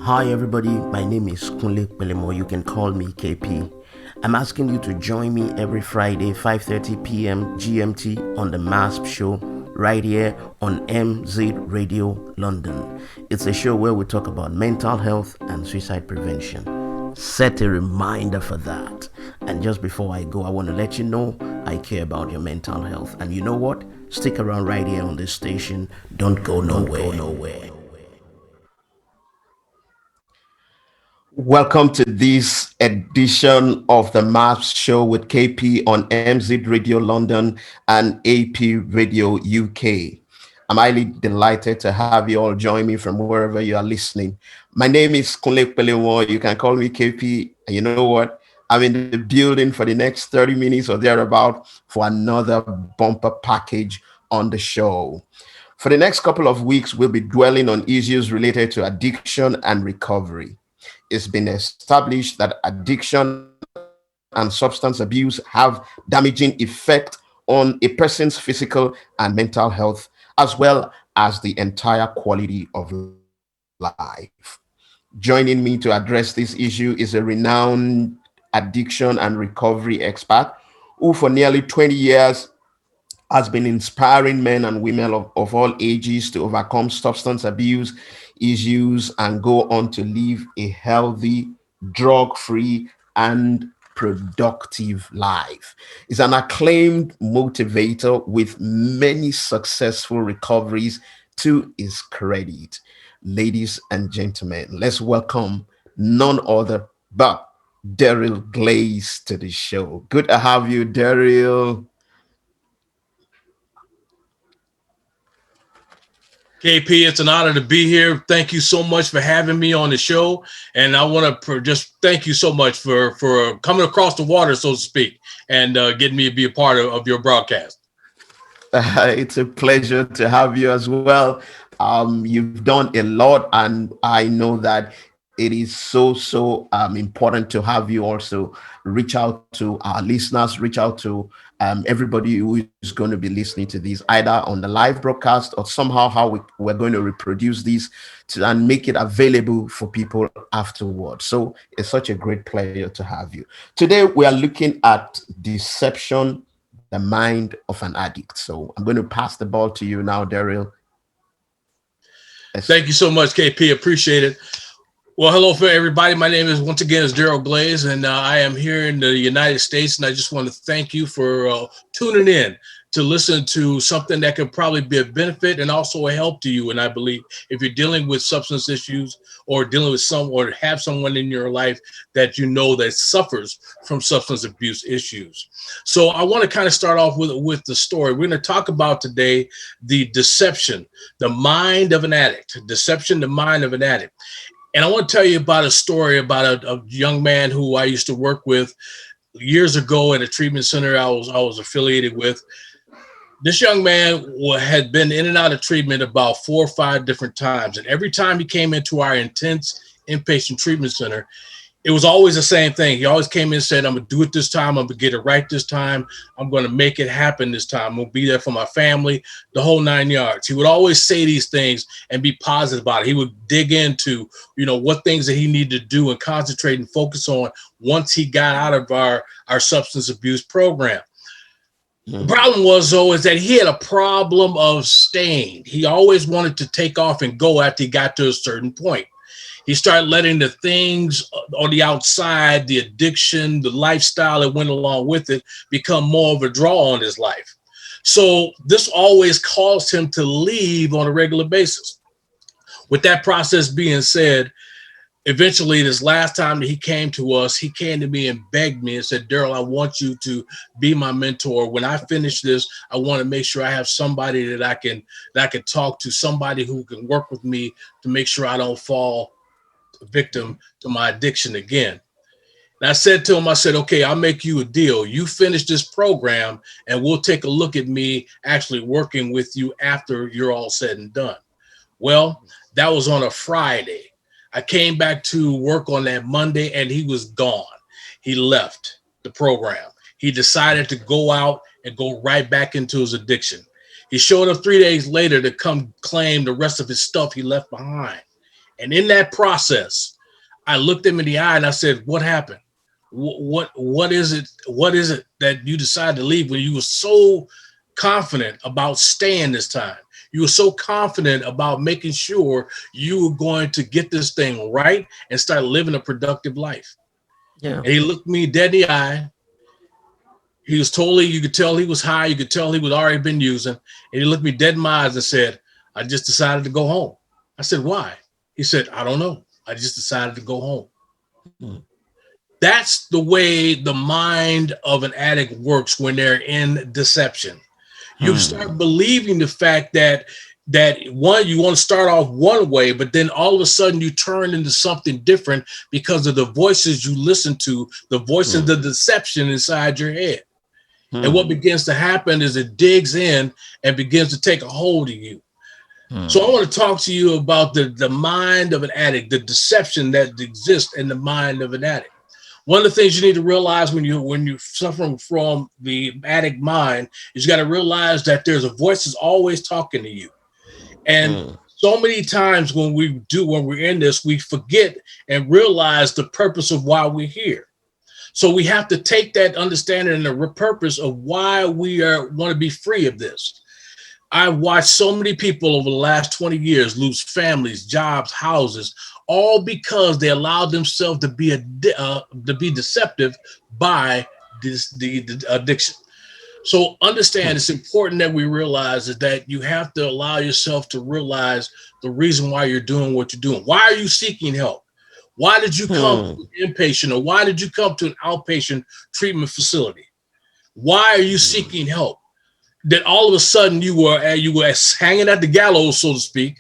Hi everybody, my name is Kunle Pelemo. You can call me KP. I'm asking you to join me every Friday 5:30 p.m. GMT on the MHAASP Show right here on MZ Radio London. It's a show where we talk about mental health and suicide prevention. Set a reminder for that. And just before I go, I want to let you know I care about your mental health. And you know what? Stick around right here on this station. Don't go nowhere. Welcome to this edition of the MHAASP Show with KP on MZ Radio London and AP Radio UK. I'm highly delighted to have you all join me from wherever you are listening. My name is Kunle Pelemo. You can call me KP. And you know what? I'm in the building for the next 30 minutes or thereabout for another bumper package on the show. For the next couple of weeks, we'll be dwelling on issues related to addiction and recovery. It's been established that addiction and substance abuse have damaging effect on a person's physical and mental health, as well as the entire quality of life. Joining me to address this issue is a renowned addiction and recovery expert who for nearly 20 years has been inspiring men and women of all ages to overcome substance abuse issues and go on to live a healthy, drug-free, and productive life. He's an acclaimed motivator with many successful recoveries to his credit. Ladies and gentlemen, let's welcome none other but Deryl Glaze to the show. Good to have you, Deryl. KP, it's an honor to be here. Thank you so much for having me on the show. And I want to just thank you so much for coming across the water, so to speak, and getting me to be a part of your broadcast. It's a pleasure to have you as well. You've done a lot, and I know that it is so important to have you also reach out to our listeners, reach out to everybody who is going to be listening to this, either on the live broadcast or somehow how we're going to reproduce this and make it available for people afterwards. So it's such a great pleasure to have you. Today, we are looking at deception, the mind of an addict. So I'm going to pass the ball to you now, Deryl. Thank you so much, KP. Appreciate it. Well, hello for everybody. My name is once again is Deryl Glaze, and I am here in the United States. And I just want to thank you for tuning in to listen to something that could probably be a benefit and also a help to you. And I believe if you're dealing with substance issues or dealing with or have someone in your life that you know that suffers from substance abuse issues. So I want to kind of start off with the story. We're going to talk about today the deception, the mind of an addict, deception, the mind of an addict. And I want to tell you about a story about a young man who I used to work with years ago at a treatment center I was affiliated with. This young man had been in and out of treatment about 4 or 5 different times. And every time he came into our intense inpatient treatment center, it was always the same thing. He always came in and said, I'm going to do it this time. I'm going to get it right this time. I'm going to make it happen this time. I'm going to be there for my family, the whole 9 yards. He would always say these things and be positive about it. He would dig into, what things that he needed to do and concentrate and focus on once he got out of our substance abuse program. The problem was, though, is that he had a problem of staying. He always wanted to take off and go after he got to a certain point. He started letting the things on the outside, the addiction, the lifestyle that went along with it, become more of a draw on his life. So this always caused him to leave on a regular basis. With that process being said, eventually this last time that he came to us, he came to me and begged me and said, Deryl, I want you to be my mentor. When I finish this, I want to make sure I have somebody that I can talk to, somebody who can work with me to make sure I don't fall victim to my addiction again. And I said to him, I said, okay, I'll make you a deal. You finish this program and we'll take a look at me actually working with you after you're all said and done. Well, that was on a Friday. I came back to work on that Monday and he was gone. He left the program. He decided to go out and go right back into his addiction. He showed up 3 days later to come claim the rest of his stuff he left behind. And in that process, I looked him in the eye and I said, what happened? What is it? What is it that you decided to leave when you were so confident about staying this time? You were so confident about making sure you were going to get this thing right and start living a productive life. Yeah. And he looked me dead in the eye. He was totally, you could tell he was high. You could tell he was already been using. And he looked me dead in my eyes and said, I just decided to go home. I said, why? He said, I don't know. I just decided to go home. Hmm. That's the way the mind of an addict works when they're in deception. You start believing the fact that one, you want to start off one way, but then all of a sudden you turn into something different because of the voices you listen to, the voice of the deception inside your head. And what begins to happen is it digs in and begins to take a hold of you. So I want to talk to you about the mind of an addict, the deception that exists in the mind of an addict. One of the things you need to realize when you're suffering from the addict mind is you got to realize that there's a voice that's always talking to you. And so many times when we're in this, we forget and realize the purpose of why we're here. So we have to take that understanding and the purpose of why we want to be free of this. I've watched so many people over the last 20 years lose families, jobs, houses, all because they allowed themselves to be deceptive by the addiction. So understand, it's important that we realize is that you have to allow yourself to realize the reason why you're doing what you're doing. Why are you seeking help? Why did you come to an inpatient, or why did you come to an outpatient treatment facility? Why are you seeking help? That all of a sudden you were hanging at the gallows, so to speak,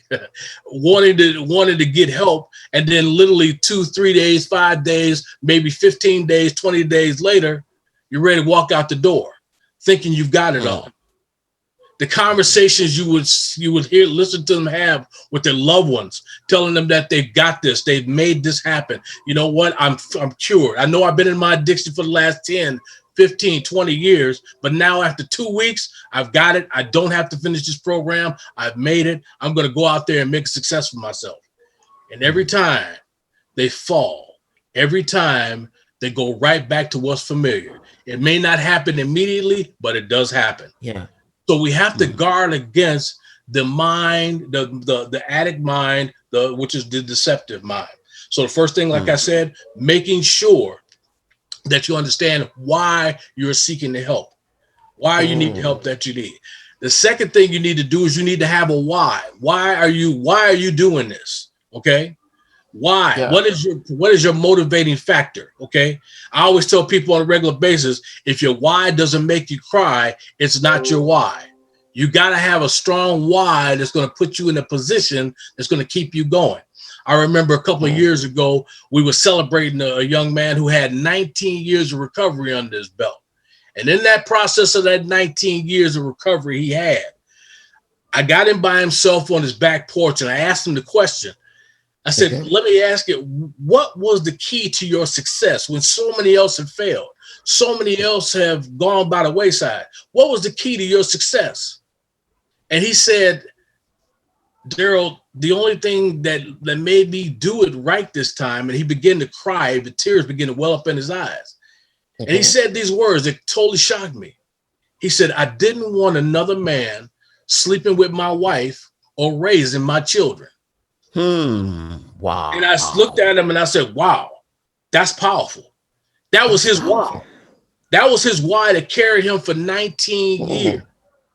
wanting to get help, and then literally 2, 3 days, 5 days, maybe 15 days, 20 days later, you're ready to walk out the door, thinking you've got it all. The conversations you would hear, listen to them have with their loved ones, telling them that they've got this, they've made this happen. You know what? I'm cured. I know I've been in my addiction for the last 10, 15, 20 years, but now after 2 weeks, I've got it. I don't have to finish this program. I've made it. I'm going to go out there and make a success for myself. And every time they fall, every time they go right back to what's familiar. It may not happen immediately, but it does happen. Yeah. So we have to guard against the mind, the addict mind, which is the deceptive mind. So the first thing, like I said, making sure that you understand why you're seeking the help, why you need the help that you need. The second thing you need to do is you need to have a why. Why are you doing this? Okay. Why? Yeah. What is your motivating factor? Okay. I always tell people on a regular basis, if your why doesn't make you cry, it's not your why. You got to have a strong why that's going to put you in a position that's going to keep you going. I remember a couple of years ago, we were celebrating a young man who had 19 years of recovery under his belt. And in that process of that 19 years of recovery he had, I got him by himself on his back porch and I asked him the question. I said, let me ask you, what was the key to your success when so many else have failed? So many else have gone by the wayside. What was the key to your success? And he said, Deryl, the only thing that made me do it right this time, and he began to cry, the tears began to well up in his eyes. And he said these words that totally shocked me. He said, I didn't want another man sleeping with my wife or raising my children. Wow. And I looked at him and I said, wow, that's powerful. That was his why. That was his why that carried him for 19 years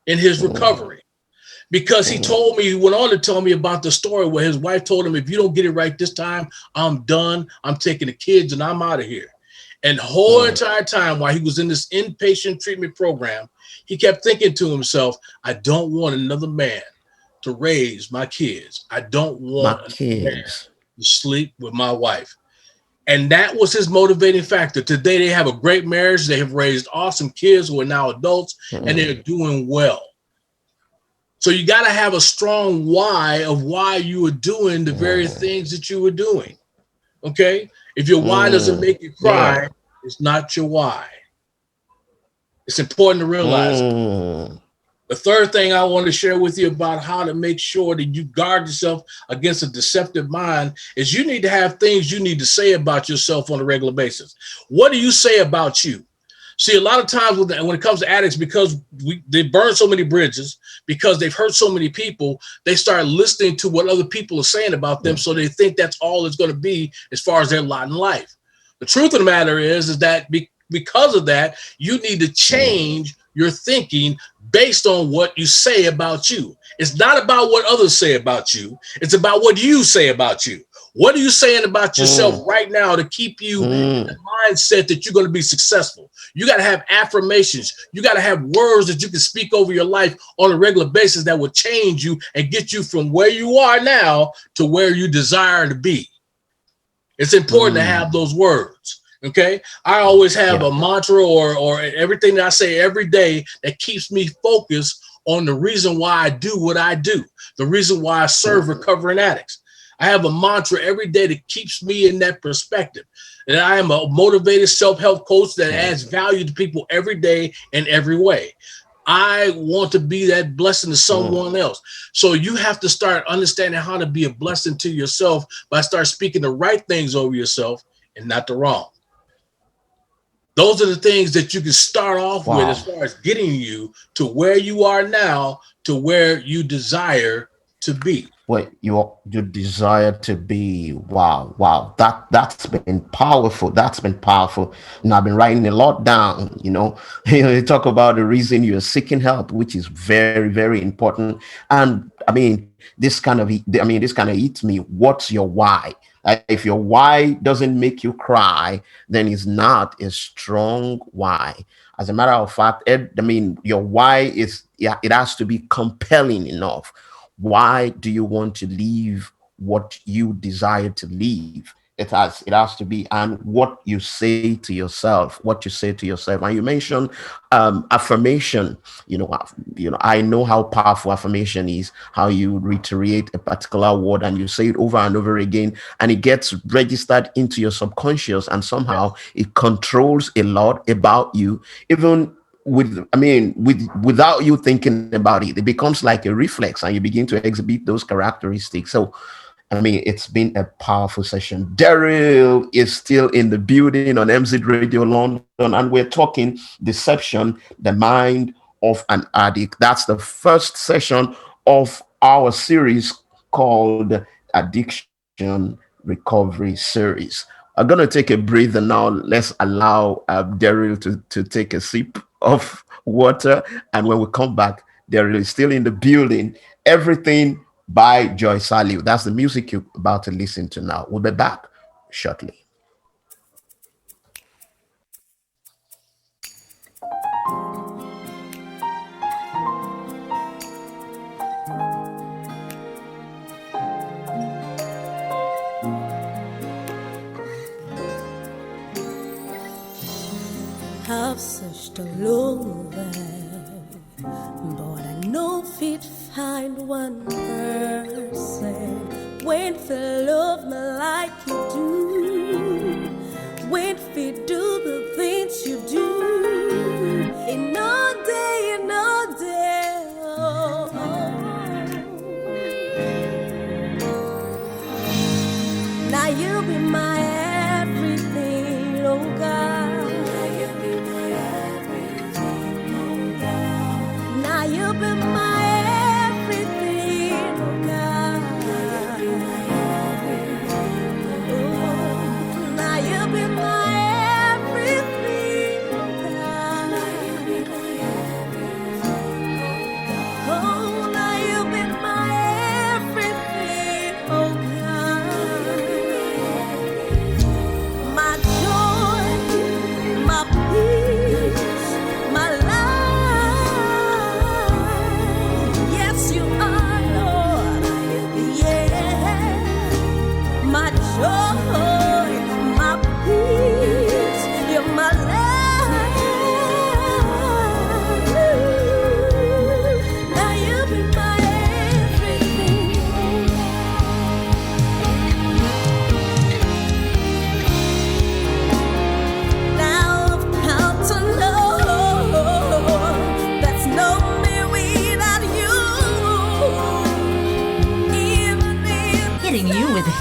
in his recovery. Because he went on to tell me about the story where his wife told him, if you don't get it right this time, I'm done. I'm taking the kids and I'm out of here. And the whole entire time while he was in this inpatient treatment program, he kept thinking to himself, I don't want another man to raise my kids. I don't want a man to sleep with my wife. And that was his motivating factor. Today, they have a great marriage. They have raised awesome kids who are now adults, and they're doing well. So you got to have a strong why of why you were doing the very things that you were doing. Okay? If your why doesn't make you cry, it's not your why. It's important to realize. The third thing I want to share with you about how to make sure that you guard yourself against a deceptive mind is you need to have things you need to say about yourself on a regular basis. What do you say about you? See, a lot of times when it comes to addicts, because they burn so many bridges, because they've hurt so many people, they start listening to what other people are saying about them. So they think that's all it's going to be as far as their lot in life. The truth of the matter is that because of that, you need to change your thinking based on what you say about you. It's not about what others say about you. It's about what you say about you. What are you saying about yourself right now to keep you in the mindset that you're going to be successful? You got to have affirmations. You got to have words that you can speak over your life on a regular basis that will change you and get you from where you are now to where you desire to be. It's important to have those words. Okay. I always have a mantra or everything that I say every day that keeps me focused on the reason why I do what I do, the reason why I serve recovering addicts. I have a mantra every day that keeps me in that perspective. And I am a motivated self-help coach that adds value to people every day in every way. I want to be that blessing to someone else. So you have to start understanding how to be a blessing to yourself by start speaking the right things over yourself and not the wrong. Those are the things that you can start off with as far as getting you to where you are now, to where you desire to be. What you desire to be. Wow. That's been powerful. That's been powerful. And I've been writing a lot down. You talk about the reason you're seeking help, which is very, very important. And this kind of eats me. What's your why? If your why doesn't make you cry, then it's not a strong why. As a matter of fact, your why it has to be compelling enough. Why do you want to leave what you desire to leave? It has to be, and what you say to yourself, And you mentioned affirmation. I know how powerful affirmation is, how you reiterate a particular word and you say it over and over again, and it gets registered into your subconscious, and somehow it controls a lot about you, even without you thinking about it. It becomes like a reflex and you begin to exhibit those characteristics. So it's been a powerful session. Deryl is still in the building on MZ Radio London, and we're talking deception, the mind of an addict. That's the first session of our series called Addiction Recovery Series. I'm going to take a breather now. Let's allow Deryl to take a sip of water. And when we come back, Deryl is still in the building. Everything by Joy Saliu. That's the music you're about to listen to now. We'll be back shortly. I've searched all over, but I know fit find one person when for love me like you do, when fit do the things you do, in all day, in all day. Oh, oh. Now you be my everything, oh God. You've been my everything, oh God. Oh, now you've been my everything, oh God. Oh, now you've been my everything, oh God. My joy, my peace, my life.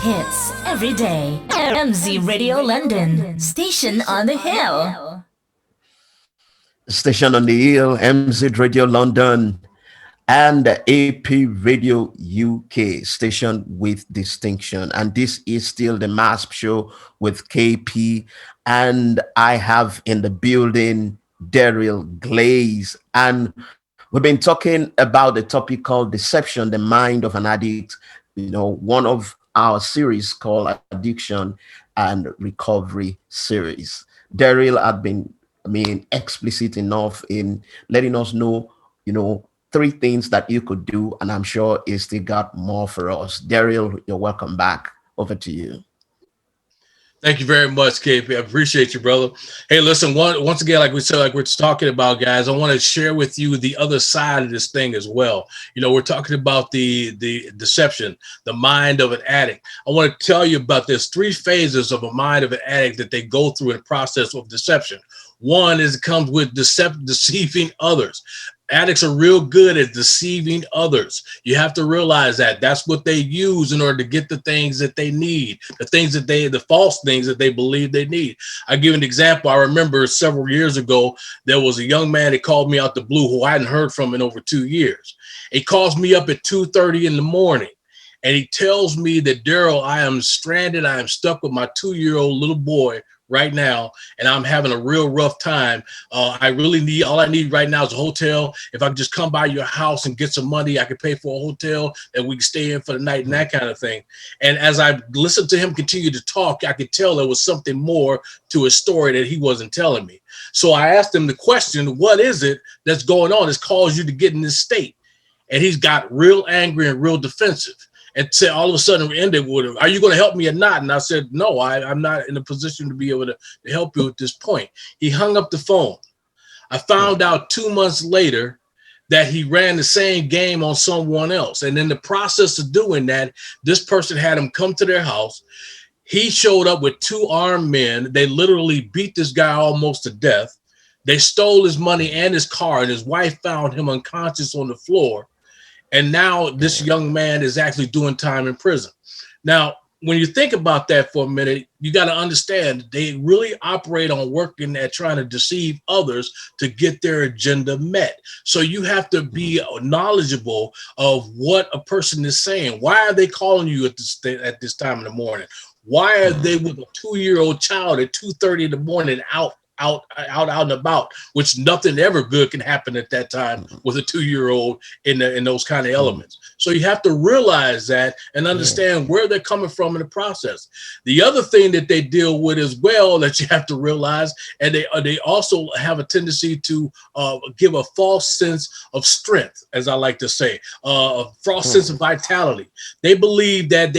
hits every day. MZ Radio London, station on the hill. Station on the Hill, MZ Radio London, and the AP Radio UK, station with distinction. And this is still the MHAASP Show with KP. And I have in the building Deryl Glaze. And we've been talking about the topic called Deception, the Mind of an Addict. You know, one of our series called Addiction and Recovery series. Deryl had been, explicit enough in letting us know, 3 things that you could do, and I'm sure he still got more for us. Deryl, you're welcome back. Over to you. Thank you very much, KP. I appreciate you, brother. Hey, listen, once again, like we said, like we're talking about, guys, I want to share with you the other side of this thing as well. We're talking about the deception, the mind of an addict. I want to tell you about there's 3 phases of a mind of an addict that they go through in the process of deception. One is it comes with deceiving others. Addicts are real good at deceiving others. You have to realize that that's what they use in order to get the things that they need, the false things that they believe they need. I give an example. I remember several years ago, there was a young man that called me out the blue who I hadn't heard from in over 2 years. He calls me up at 2:30 in the morning and he tells me that, Deryl, I am stranded. I am stuck with my 2-year-old little boy right now, and I'm having a real rough time. All I need right now is a hotel. If I could just come by your house and get some money, I could pay for a hotel and we can stay in for the night and that kind of thing. And as I listened to him continue to talk, I could tell there was something more to his story that he wasn't telling me. So I asked him the question, what is it that's going on that's caused you to get in this state? And he's got real angry and real defensive. And said all of a sudden we ended with, are you going to help me or not? And I said, no, I'm not in a position to be able to help you at this point. He hung up the phone. I found out 2 months later that he ran the same game on someone else. And in the process of doing that, this person had him come to their house. He showed up with 2 armed men. They literally beat this guy almost to death. They stole his money and his car, and his wife found him unconscious on the floor. And now this young man is actually doing time in prison. Now, when you think about that for a minute, you got to understand they really operate on working at trying to deceive others to get their agenda met. So you have to be knowledgeable of what a person is saying. Why are they calling you at this time in the morning? Why are they with a 2-year-old child at 2:30 in the morning out and about, which nothing ever good can happen at that time with a 2-year-old in those kind of elements. So you have to realize that and understand where they're coming from in the process. The other thing that they deal with as well that you have to realize, and they also have a tendency to give a false sense of strength, as I like to say, a false sense of vitality. They believe that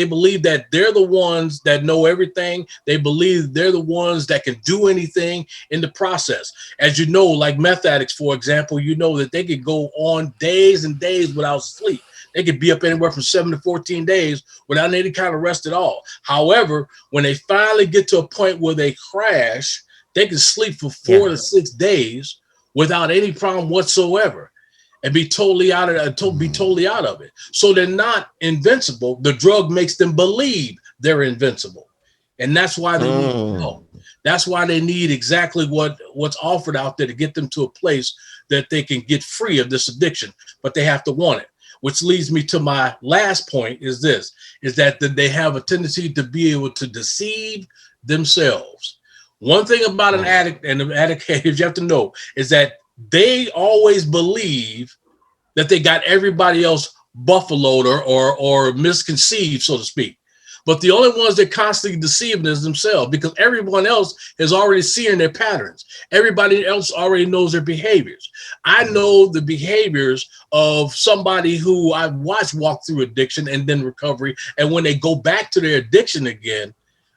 they're the ones that know everything. They believe they're the ones that can do anything in the process. As you know, like meth addicts, for example, you know that they could go on days and days without sleep. They could be up anywhere from 7 to 14 days without any kind of rest at all. However, when they finally get to a point where they crash, they can sleep for 4 to 6 days without any problem whatsoever and be totally out of it. So they're not invincible. The drug makes them believe they're invincible. And that's why they need help. That's why they need exactly what's offered out there to get them to a place that they can get free of this addiction, but they have to want it. Which leads me to my last point is that they have a tendency to be able to deceive themselves. One thing about an addict and the addict you have to know is that they always believe that they got everybody else buffaloed or misconceived, so to speak. But the only ones that constantly deceiving is themselves, because everyone else is already seeing their patterns. Everybody else already knows their behaviors. I know the behaviors of somebody who I've watched walk through addiction and then recovery. And when they go back to their addiction again,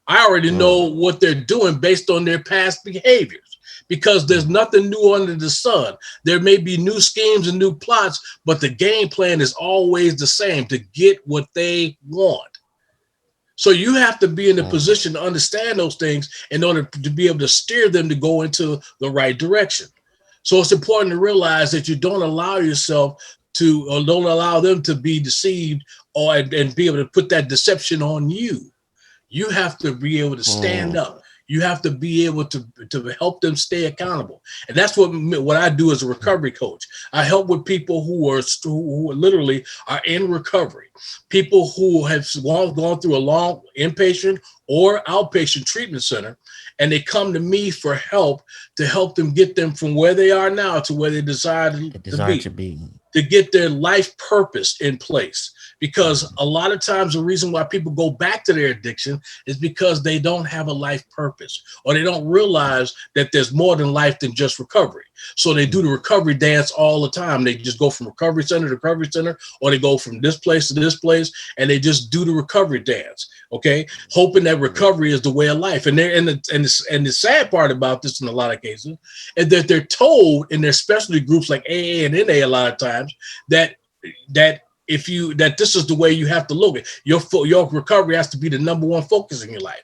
I already know what they're doing based on their past behaviors, because there's nothing new under the sun. There may be new schemes and new plots, but the game plan is always the same: to get what they want. So you have to be in a position to understand those things in order to be able to steer them to go into the right direction. So it's important to realize that you don't allow them to be deceived and be able to put that deception on you. You have to be able to stand up. You have to be able to help them stay accountable. And that's what I do as a recovery coach. I help with people who literally are in recovery, people who have gone through a long inpatient or outpatient treatment center, and they come to me for help to help them get them from where they are now to where they desire to be, to get their life purpose in place. Because a lot of times the reason why people go back to their addiction is because they don't have a life purpose, or they don't realize that there's more than life than just recovery. So they do the recovery dance all the time. They just go from recovery center to recovery center, or they go from this place to this place, and they just do the recovery dance. Okay, hoping that recovery is the way of life. And the sad part about this in a lot of cases is that they're told in their specialty groups like AA and NA a lot of times that this is the way you have to look at your recovery has to be the number one focus in your life.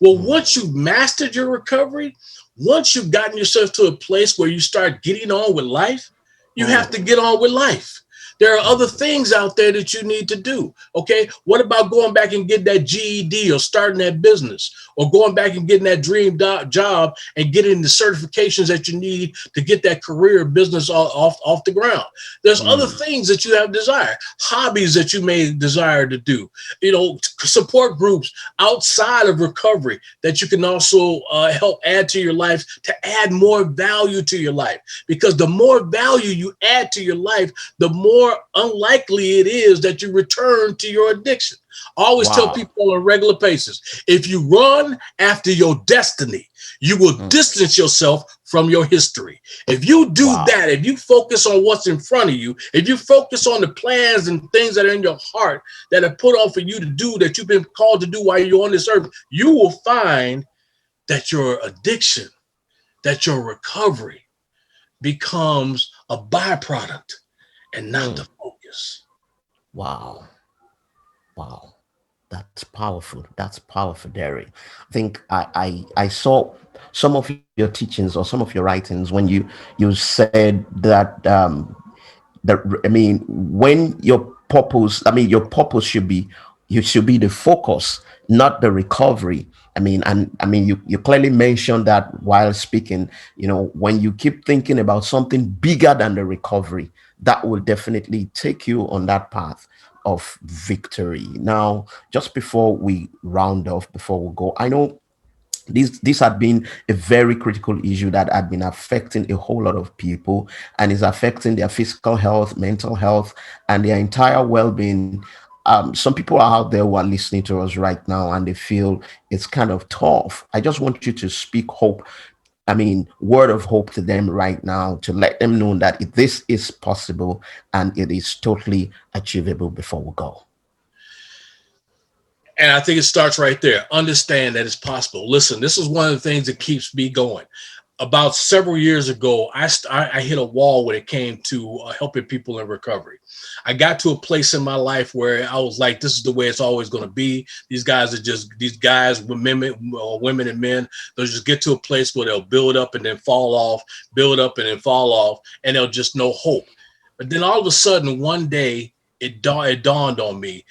Well, once you've mastered your recovery, once you've gotten yourself to a place where you start getting on with life, you have to get on with life. There are other things out there that you need to do. Okay. What about going back and getting that GED or starting that business, or going back and getting that dream job and getting the certifications that you need to get that career business off the ground? There's other things that you have desire, hobbies that you may desire to do, support groups outside of recovery that you can also help add to your life to add more value to your life. Because the more value you add to your life, the more unlikely it is that you return to your addiction. I always tell people on a regular basis, if you run after your destiny, you will distance yourself from your history. If you do that, if you focus on what's in front of you, if you focus on the plans and things that are in your heart that are put on for you to do, that you've been called to do while you're on this earth, you will find that your addiction, that your recovery becomes a byproduct and not the focus. Wow. That's powerful. That's powerful, Derry. I think I saw some of your teachings or some of your writings when you said that when your purpose should be the focus, not the recovery. You clearly mentioned that while speaking, when you keep thinking about something bigger than the recovery, that will definitely take you on that path of victory. Now, just before we round off, before we go, I know this had been a very critical issue that had been affecting a whole lot of people, and is affecting their physical health, mental health, and their entire well-being. Some people are out there who are listening to us right now, and they feel it's kind of tough. I just want you to speak hope. Word of hope to them right now, to let them know that this is possible and it is totally achievable before we go. And I think it starts right there. Understand that it's possible. Listen, this is one of the things that keeps me going. About several years ago, I hit a wall when it came to helping people in recovery. I got to a place in my life where I was like, this is the way it's always going to be. These guys, women and men, they'll just get to a place where they'll build up and then fall off, build up and then fall off, and they'll just no hope. But then all of a sudden, one day, it dawned on me.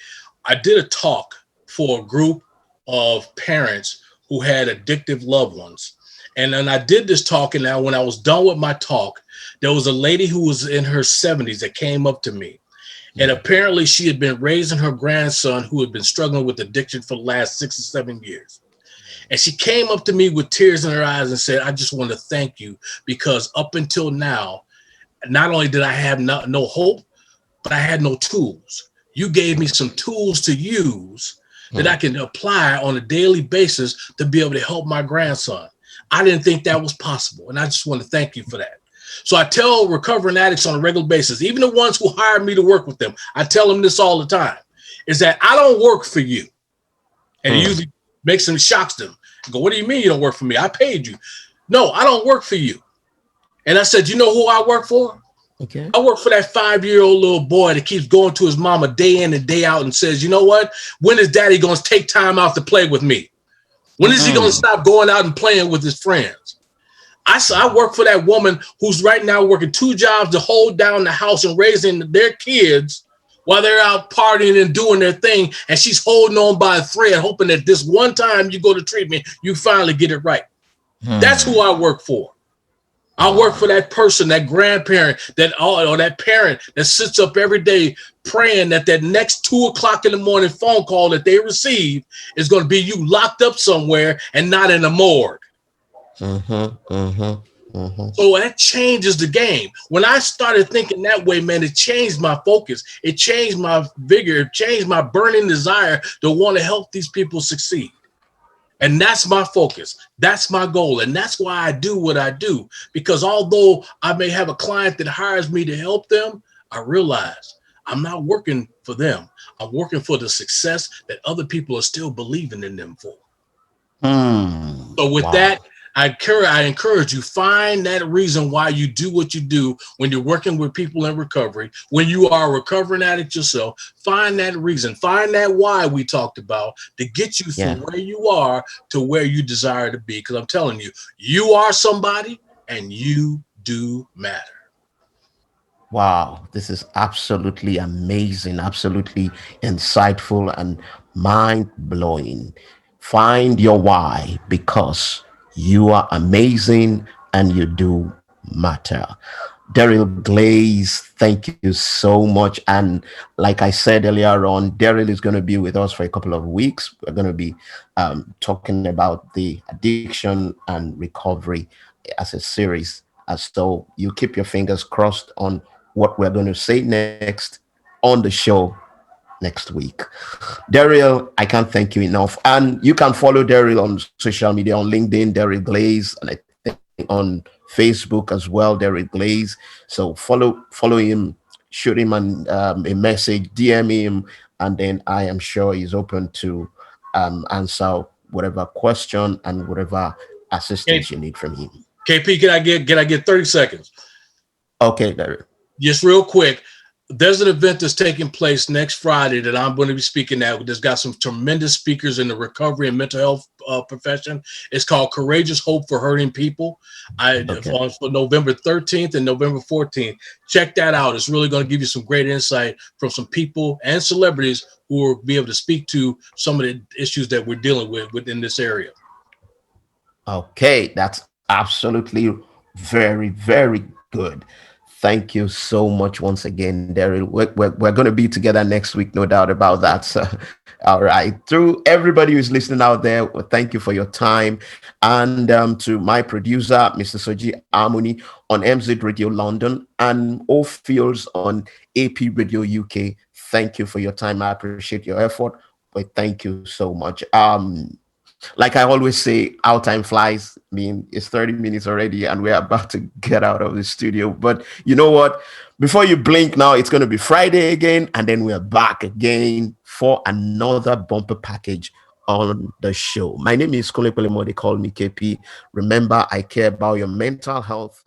I did a talk for a group of parents who had addictive loved ones. And then I did this talk, and now when I was done with my talk, there was a lady who was in her 70s that came up to me. And apparently she had been raising her grandson who had been struggling with addiction for the last 6 or 7 years. And she came up to me with tears in her eyes and said, I just want to thank you, because up until now, not only did I have no hope, but I had no tools. You gave me some tools to use that I can apply on a daily basis to be able to help my grandson. I didn't think that was possible. And I just want to thank you for that. So I tell recovering addicts on a regular basis, even the ones who hired me to work with them, I tell them this all the time, is that I don't work for you. And it usually makes them, shocks them. I go, what do you mean you don't work for me? I paid you. No, I don't work for you. And I said, you know who I work for? Okay. I work for that 5-year-old little boy that keeps going to his mama day in and day out and says, you know what? When is daddy going to take time out to play with me? When is he going to stop going out and playing with his friends? I work for that woman who's right now working 2 jobs to hold down the house and raising their kids while they're out partying and doing their thing, and she's holding on by a thread, hoping that this one time you go to treatment, you finally get it right. That's who I work for. I work for that person, that grandparent, or that parent that sits up every day praying that next 2:00 in the morning phone call that they receive is going to be you locked up somewhere and not in a morgue. So that changes the game. When I started thinking that way, man, it changed my focus. It changed my vigor. It changed my burning desire to want to help these people succeed. And that's my focus. That's my goal. And that's why I do what I do. Because although I may have a client that hires me to help them, I realize I'm not working for them. I'm working for the success that other people are still believing in them for. So with that, I encourage you, find that reason why you do what you do when you're working with people in recovery, when you are a recovering addict yourself. Find that reason, find that why we talked about to get you from where you are to where you desire to be. Because I'm telling you, you are somebody and you do matter. Wow, this is absolutely amazing, absolutely insightful and mind-blowing. Find your why, because you are amazing and you do matter. Deryl Glaze, thank you so much. And like I said earlier on, Deryl is going to be with us for a couple of weeks. We're going to be talking about the addiction and recovery as a series. So you keep your fingers crossed on what we're going to say next on the show next week. Deryl, I can't thank you enough. And you can follow Deryl on social media, on LinkedIn, Deryl Glaze, and I think on Facebook as well, Deryl Glaze. So follow him, shoot him a message, DM him, and then I am sure he's open to answer whatever question and whatever assistance you need from him. KP, can I get 30 seconds? Okay, Deryl. Just real quick. There's an event that's taking place next Friday that I'm going to be speaking at. That's got some tremendous speakers in the recovery and mental health profession. It's called Courageous Hope for Hurting People. For November 13th and November 14th. Check that out. It's really going to give you some great insight from some people and celebrities who will be able to speak to some of the issues that we're dealing with within this area. Okay, that's absolutely very, very good. Thank you so much once again, Deryl. We're going to be together next week, no doubt about that. So, all right. Through everybody who's listening out there, well, thank you for your time. And to my producer, Mr. Soji Amuni on MZ Radio London and all fields on AP Radio UK, thank you for your time. I appreciate your effort. But thank you so much. Like I always say, our time flies. I mean, it's 30 minutes already and we're about to get out of the studio. But you know what? Before you blink now, it's going to be Friday again. And then we're back again for another bumper package on the show. My name is Kunle Pelemo. They call me KP. Remember, I care about your mental health